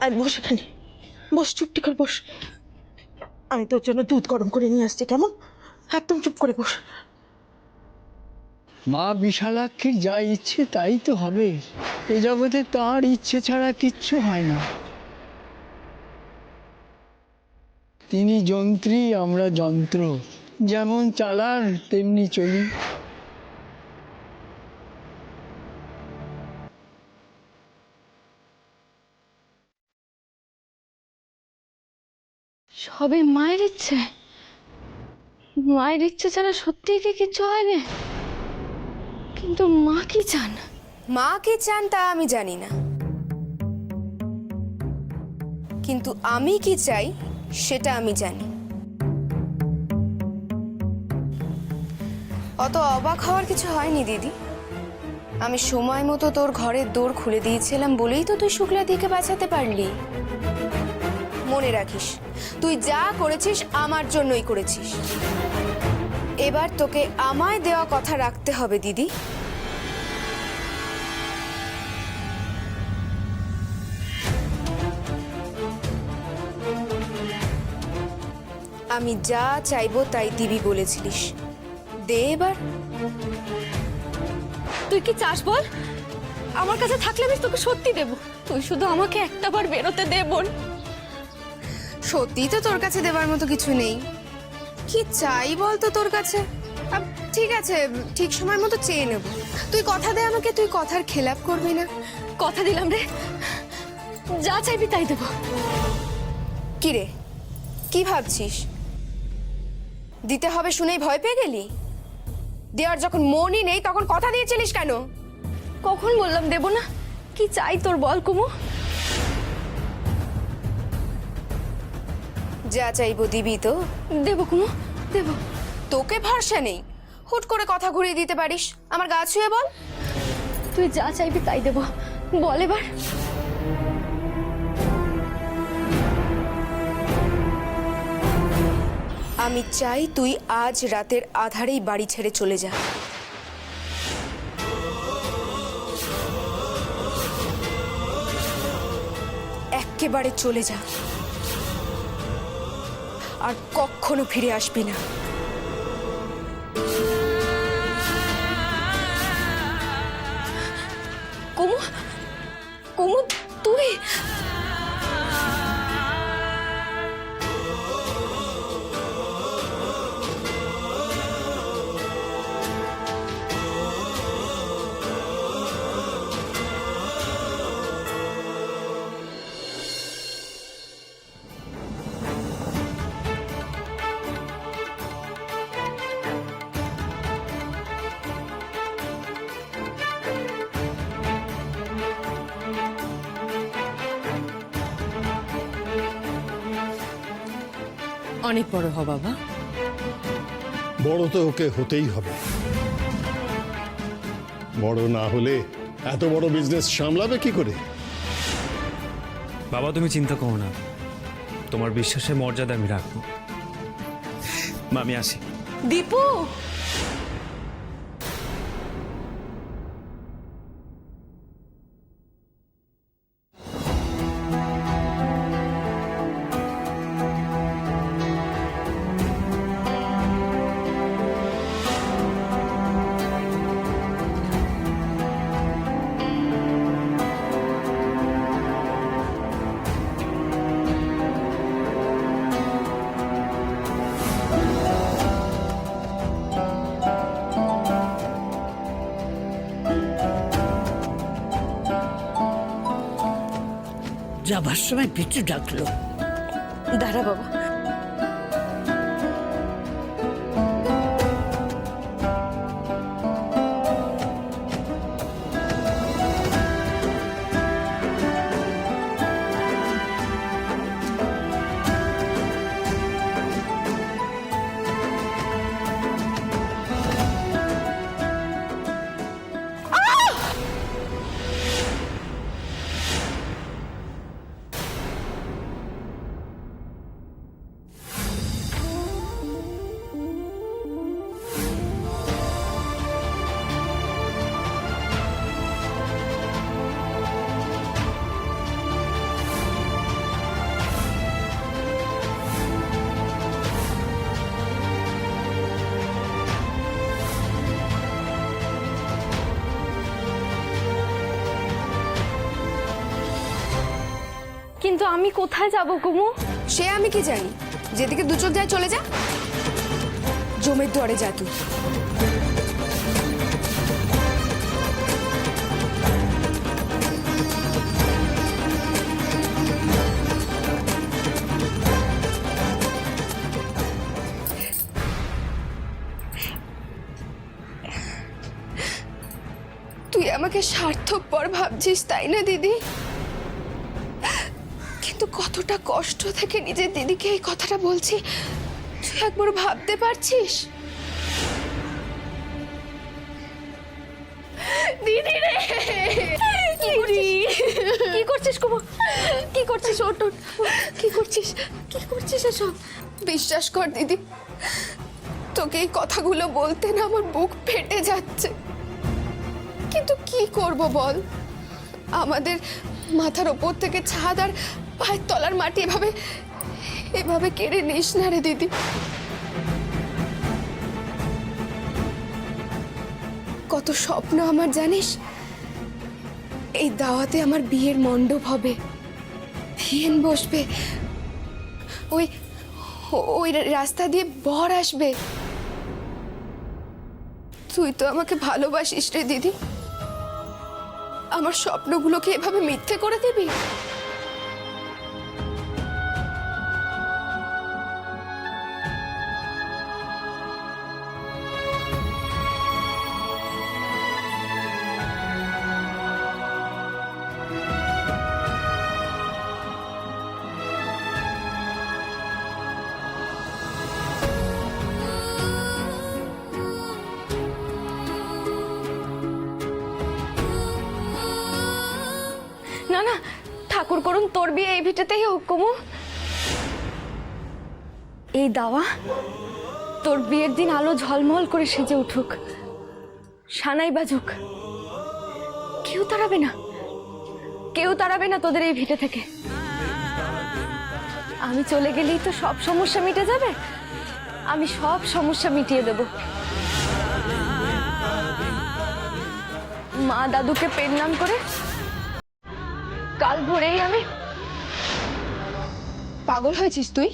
আয় বস এখানে, বস, চুপটি করে বস। আমি তোর জন্য দুধ গরম করে নিয়ে আসছি, কেমন? একদম চুপ করে বস। মা বিশালাক্ষীর যা ইচ্ছে তাই তো হবে। এ জগতে তার ইচ্ছে ছাড়া কিচ্ছু হয় না। তিনি যন্ত্রী, আমরা যন্ত্র, যেমন চালার তেমনি চলি। সবে মায়ের ইচ্ছে, মায়ের ইচ্ছে ছাড়া সত্যিই কি কিচ্ছু হয় না? কিন্তু মা কি চান? মা কি চান তা আমি জানি না, কিন্তু আমি কি চাই সেটা আমি জানি। অত অবাক হওয়ার কিছু হয়নি দিদি। আমি সময় মতো তোর ঘরের দোর খুলে দিয়েছিলাম বলেই তো তুই শুক্লাদিকে বাঁচাতে পারলি। মনে রাখিস, তুই যা করেছিস আমার জন্যই করেছিস। এবার তোকে আমায় দেওয়া কথা রাখতে হবে দিদি। আমি যা চাইবো তাই দিবি বলেছিলিস, দে এবার। তুই কি চাস বল? আমার কাছে থাকলে আমি তোকে সত্যি দেব। তুই শুধু আমাকে একটাবার বেরোতে দে বোন। সত্যি তো তোর কাছে দেবার মতো কিছু নেই। কি চাই বল তো তোর কাছে? ঠিক আছে, ঠিক সময় মতো চেয়ে নেব। তুই কথা দে আমাকে, তুই কথার খেলাপ করবি না। কথা দিলাম রে, যা চাইবি তাই দেব। কি রে, কি ভাবছিস? দিতে হবে শুনেই ভয় পেয়ে গেলি? দেওয়ার যখন মনই নেই তখন কথা দিয়েছিলিস কেন? কখন বললাম দেব না? কি চাই তোর বল কুমু? যা চাইবো দিবি তো? দেব কুমু, দেব। তোকে ভরসা নেই, হুট করে কথা ঘুরিয়ে দিতে পারিস। আমার গা ছুঁয়ে বল। তুই যা চাইবি তাই দেব, বল এবার। আমি চাই তুই আজ রাতের আধারেই বাড়ি ছেড়ে চলে যা। একেবারে চলে যা, আর কখনো ফিরে আসবি না। কুমু, কুমু তুই? অনেক বড় হ বাবা। বড় তো ওকে হতেই হবে। বড় না হলে এত বড় বিজনেস সামলাবে কি করে? বাবা তুমি চিন্তা করো না, তোমার বিশ্বাসের মর্যাদা আমি রাখবো। মা আমি আসি। দীপু, যাবার সময় পিছু ডাকলো। দাঁড়া বাবা। কিন্তু আমি কোথায় যাব কুমু? সে আমি কি জানি, যেদিকে দু চোখ যায় চলে যা। জমের দুয়ারে যা তুই। তুই আমাকে স্বার্থপর ভাবছিস তাই না দিদি? কিন্তু কতটা কষ্ট থেকে নিজের দিদিকে এই কথাটা বলছি তুই একবার ভাবতে পারছিস? দিদি রে, কি করছিস কুমু? কি করছিস? ওঠ ওঠ। কি করছিস? কি করছিস এসব? বিশ্বাস কর দিদি, তোকে এই কথাগুলো বলতে না আমার বুক ফেটে যাচ্ছে। কিন্তু কি করব বল, আমাদের মাথার ওপর থেকে ছাদ আর পায়ের তলার মাটি এভাবে কেড়ে নিস না রে দিদি। কত স্বপ্ন আমার জানিস, এই দাওয়াতে আমার বিয়ের মণ্ডপ হবে, ধিয়েন বসবে, ওই ওই রাস্তা দিয়ে বর আসবে। তুই তো আমাকে ভালোবাসিস রে দিদি, আমার স্বপ্নগুলোকে এভাবে মিথ্যে করে দিবি? না না, ঠাকুর করুন তোর বিয়ে এই ভিটেতেই হোক কুমু। এই দাওয়া তোর বিয়ের দিন আলো ঝলমল করে সেজে উঠুক, সানাই বাজুক। কেউ তাড়াবে না, কেউ তাড়াবে না তোদের এই ভিটে থেকে। আমি চলে গেলেই তো সব সমস্যা মিটে যাবে। আমি সব সমস্যা মিটিয়ে দেব। মা দাদুকে পেন্নাম করে কাল ভোরেই আমি। পাগল হয়েছিস তুই?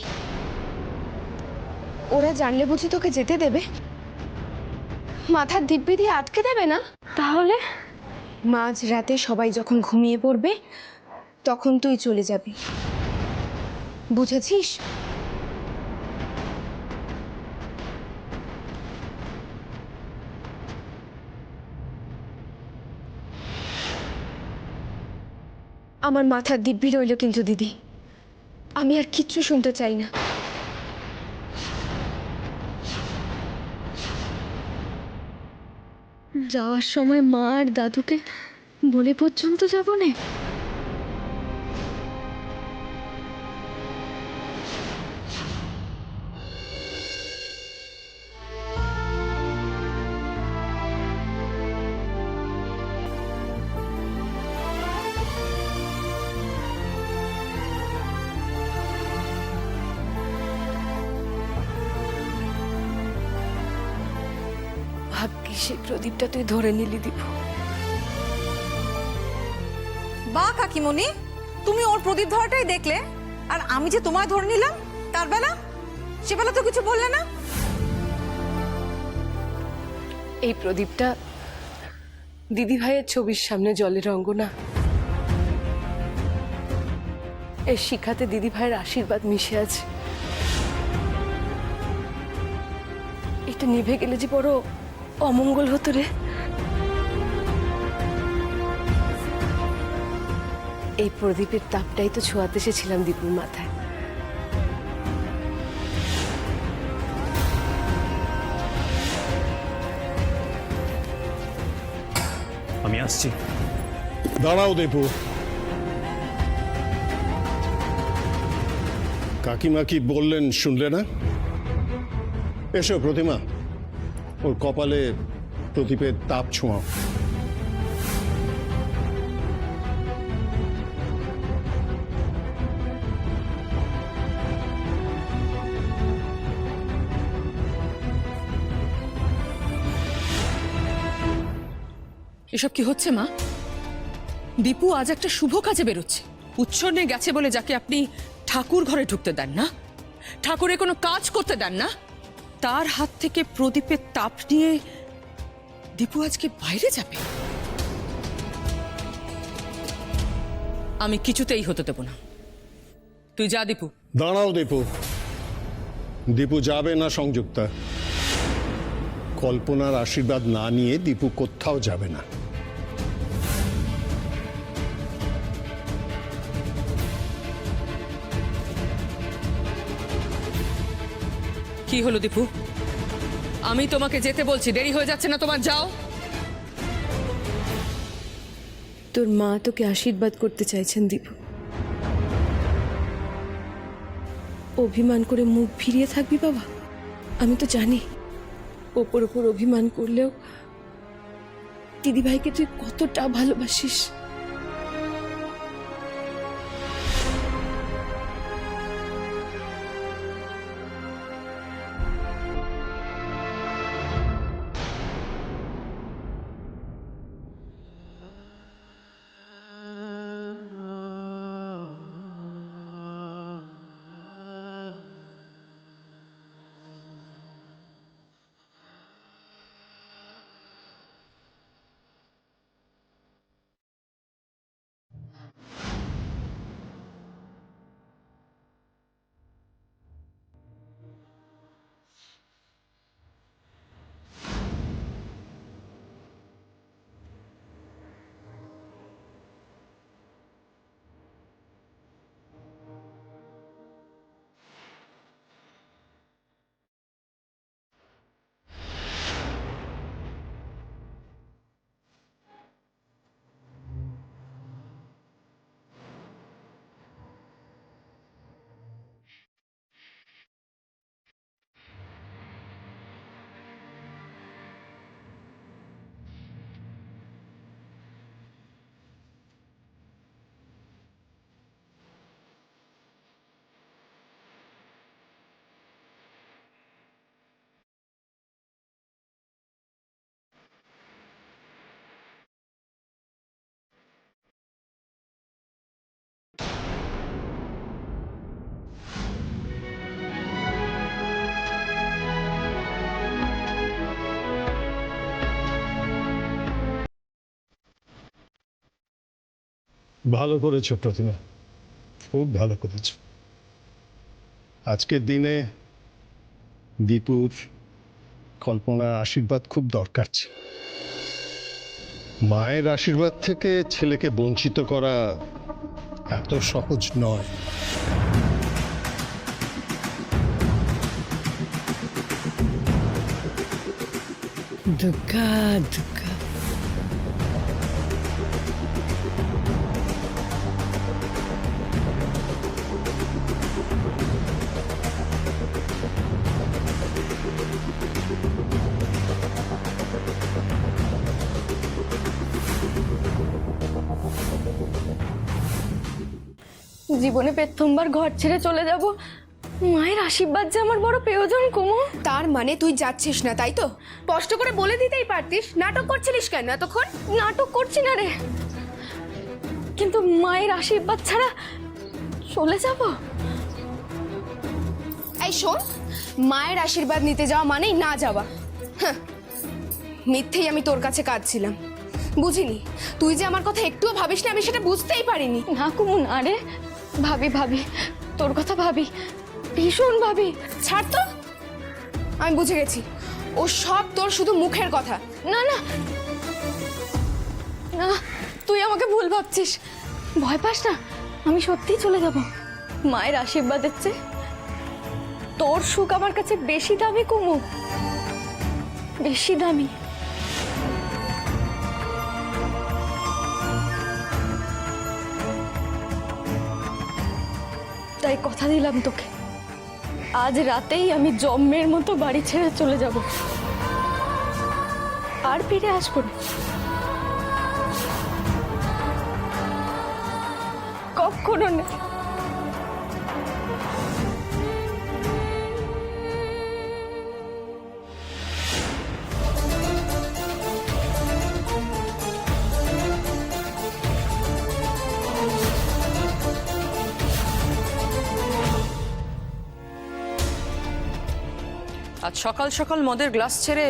ওরা জানলে বুঝি তোকে যেতে দেবে? মাথার দিব্যি দিয়ে আটকে দেবে না? তাহলে মাঝ রাতে সবাই যখন ঘুমিয়ে পড়বে তখন তুই চলে যাবি, বুঝেছিস? আমার মাথার দিব্যি রইল কিন্তু দিদি, আমি আর কিচ্ছু শুনতে চাই না। যাওয়ার সময় মা আর দাদুকে বলে পর্যন্ত যাব না। ভাগ্যিস সেই প্রদীপটা তুই ধরে নিলি দীপু। বা কাকিমণি, তুমি ওর প্রদীপ ধরাটাই দেখলে, আর আমি যে তোমায় ধরে নিলাম তার বেলা, সে বেলা তো কিছু বললে না। এই প্রদীপটা দিদি ভাইয়ের ছবির সামনে জলের অঙ্গনা। এই শিখাতে দিদি ভাইয়ের আশীর্বাদ মিশে আছে। এটা নিভে গেলে যে বড় অমঙ্গল হতো রে। এই প্রদীপের তাপটাই তো ছোঁয়াতে এসেছিলাম দীপুর মাথায়। আমি আসছি। দাঁড়াও দীপু, কাকিমা কি বললেন শুনলে না? এসো প্রতিমা, ওর কপালে প্রদীপের তাপ ছোঁয়াও। এসব কি হচ্ছে মা? দীপু আজ একটা শুভ কাজে বেরোচ্ছে, উচ্ছন্নে গেছে বলে যাকে আপনি ঠাকুর ঘরে ঢুকতে দেন না, ঠাকুরের কোনো কাজ করতে দেন না, তার হাত থেকে প্রদীপের তাপ নিয়ে দীপু আজকে বাইরে যাবে? আমি কিছুতেই হতে দেব না। তুই যা দীপু। দাঁড়াও দীপু, দীপু যাবে না সংযুক্তা। কল্পনার আশীর্বাদ না নিয়ে দীপু কোথাও যাবে না। কি হলো দীপু? আমি তোমাকে যেতে বলছি, দেরি হয়ে যাচ্ছে না তোমার? যাও। তোর মা তোকে আশীর্বাদ করতে চাইছেন দীপু। অভিমান করে মুখ ফিরিয়ে থাকবি বাবা? আমি তো জানি ওপর ওপর অভিমান করলেও দিদিভাইকে তুই কতটা ভালোবাসিস। ভালো করেছো প্রতিমা, খুব ভালো করেছো। আজকের দিনে দীপুর কল্পনা আশীর্বাদ খুব দরকার ছিল। মায়ের আশীর্বাদ থেকে ছেলেকে বঞ্চিত করা এত সহজ নয়। দুর্গা দুর্গা। জীবনে প্রথমবার ঘর ছেড়ে চলে যাব, মায়ের আশীর্বাদ যে আমার বড় প্রয়োজন কুমু। তার মানে তুই যাচ্ছিস না, তাই তো? স্পষ্ট করে বলে দিতেই পারতিস। নাটক করছিলিস কেন এতক্ষণ? নাটক করছি না রে, কিন্তু মায়ের আশীর্বাদ ছাড়া চলে যাব? এই শোন, মায়ের আশীর্বাদ নিতে যাওয়া মানেই না যাওয়া। হ্যাঁ, মিথ্যেই আমি তোর কাছে কাঁদছিলাম। বুঝিনি তুই যে আমার কথা একটুও ভাবিস না, আমি সেটা বুঝতেই পারিনি। না কুমু না রে, ভাবি ভাবি, তোর কথা ভাবি, ভীষণ ভাবি। ছাড় তো, আমি বুঝে গেছি ও সব তোর শুধু মুখের কথা। না না না, তুই আমাকে ভুল ভাবছিস। ভয় পাস না, আমি সত্যিই চলে যাব। মায়ের আশীর্বাদের চেয়ে তোর সুখ আমার কাছে বেশি দামি কুমু, বেশি দামি। তাই কথা দিলাম তোকে, আজ রাতেই আমি জম্মের মতো বাড়ি ছেড়ে চলে যাব, আর ফিরে আসবো না কখনো না। আজ সকাল সকাল মদের গ্লাস ছেড়ে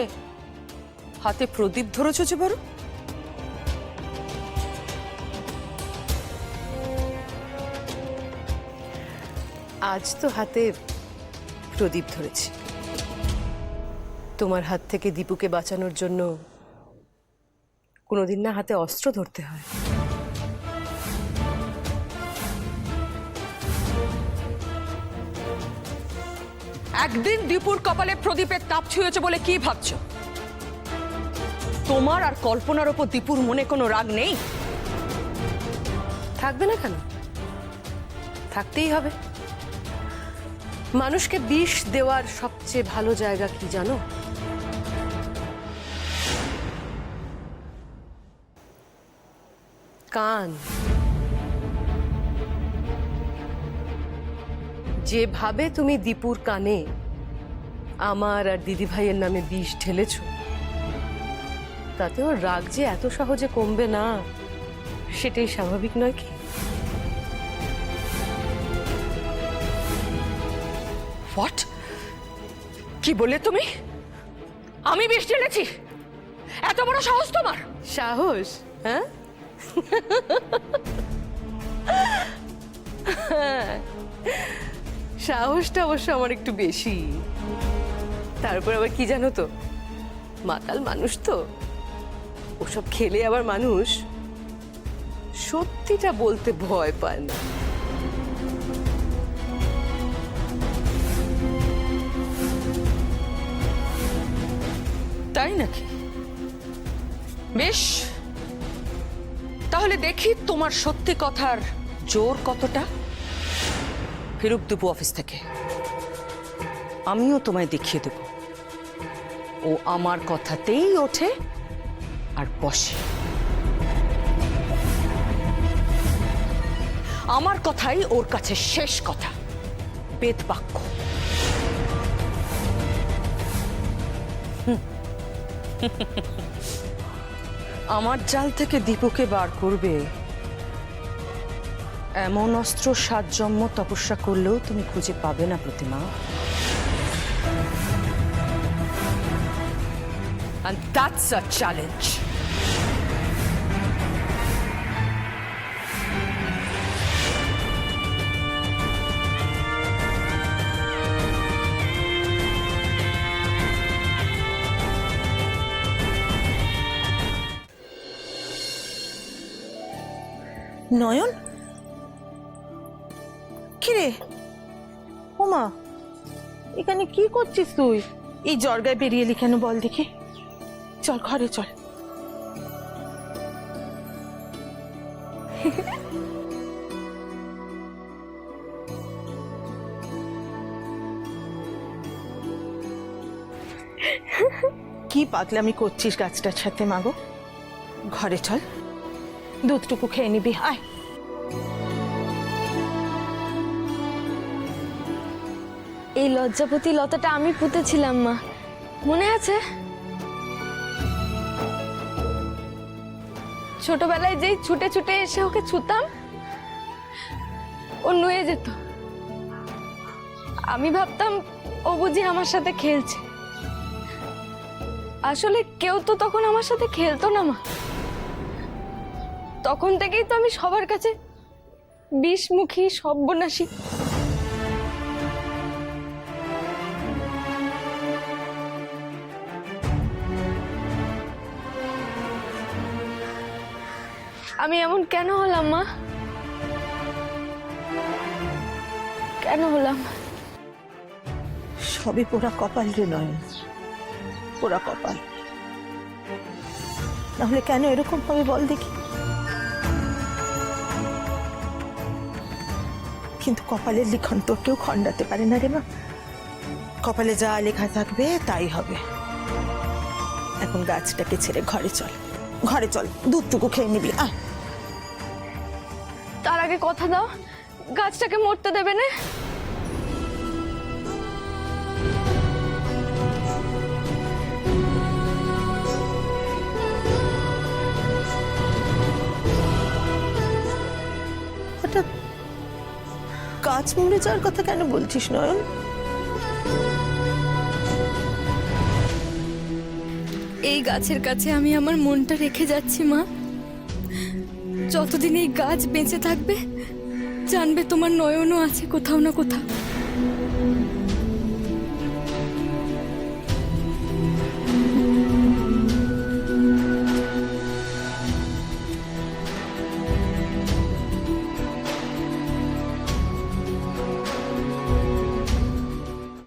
হাতে প্রদীপ ধরেছ যে বড়? আজ তো হাতে প্রদীপ ধরেছি। তোমার হাত থেকে দীপুকে বাঁচানোর জন্য কোনোদিন না হাতে অস্ত্র ধরতে হয়। একদিন দীপুর কপালে প্রদীপের তাপ ছুঁয়েছে বলে কি ভাবছো? তোমার আর কল্পনার ওপর দীপুর মনে কোনো রাগ নেই? থাকবে না কেন? থাকতেই হবে। মানুষকে বিষ দেওয়ার সবচেয়ে ভালো জায়গা কি জানো? কান। যেভাবে তুমি দীপুর কানে আমার আর দিদি ভাইয়ের নামে বিষ ঢেলেছ, তাতে ওর রাগ যে এত সহজে কমবে না, সেটাই স্বাভাবিক নয় কি? হোয়াট? কি বললে তুমি? আমি বিষ ঢেলেছি? এত বড় সাহস তোমার? সাহস? হ্যাঁ, সাহসটা অবশ্য আমার একটু বেশি। তারপর আবার কি জানো তো, মাতাল মানুষ তো, ওসব খেলে আবার মানুষ সত্যিটা বলতে ভয় পায় না। তাই নাকি? বেশ, তাহলে দেখি তোমার সত্যি কথার জোর কতটা। ফিরুক দুপু অফিস থেকে, আমিও তোমায় দেখিয়ে দেব ও আমার কথাতেই ওঠে আর বসে। আমার কথাই ওর কাছে শেষ কথা, বেদ বাক্য। আমার জাল থেকে দীপুকে বার করবে এমন অস্ত্র 7 জন্ম তপস্যা করলেও তুমি খুঁজে পাবে না প্রতিমা। And that's a challenge. নয়ন, কিরে? ওমা, এখানে কি করছিস তুই? এই জর্গায় বেরিয়ে এলি কেন বল দেখি? চল ঘরে চল। কি পাগলামি করছিস গাছটার সাথে মাগো? ঘরে চল, দুধটুকু খেয়ে নিবি, আয়। এই লজ্জাপতি লতাটা আমি পুঁতেছিলাম মা, মনে আছে? ছোটবেলায় যেই ছুটে ছুটে এসে ওকে ছুতাম, ও নুয়ে যেত। আমি ভাবতাম ও বুঝি আমার সাথে খেলছে। আসলে কেউ তো তখন আমার সাথে খেলতো না মা। তখন থেকেই তো আমি সবার কাছে বিষমুখী, সর্বনাশী। আমি এমন কেন হলাম মা? কেন হলাম? সবই পোড়া কপাল রে নয়ন, পোড়া কপাল। নাহলে কেন এরকম হবে বল দেখি? কিন্তু কপালের লিখন তো কেউ খণ্ডাতে পারে না রে মা। কপালে যা লেখা থাকবে তাই হবে। এখন গাছটাকে ছেড়ে ঘরে চল, ঘরে চল, দুধটুকু খেয়ে নিবি, আয়। তার আগে কথা দাও, গাছটাকে মরতে দেবে না? হঠাৎ গাছ মরে যাওয়ার কথা কেন বলছিস নয়ন? এই গাছের কাছে আমি আমার মনটা রেখে যাচ্ছি মা। যতদিন এই গাছ বেঁচে থাকবে জানবে তোমার নয়নও আছে কোথাও না কোথাও।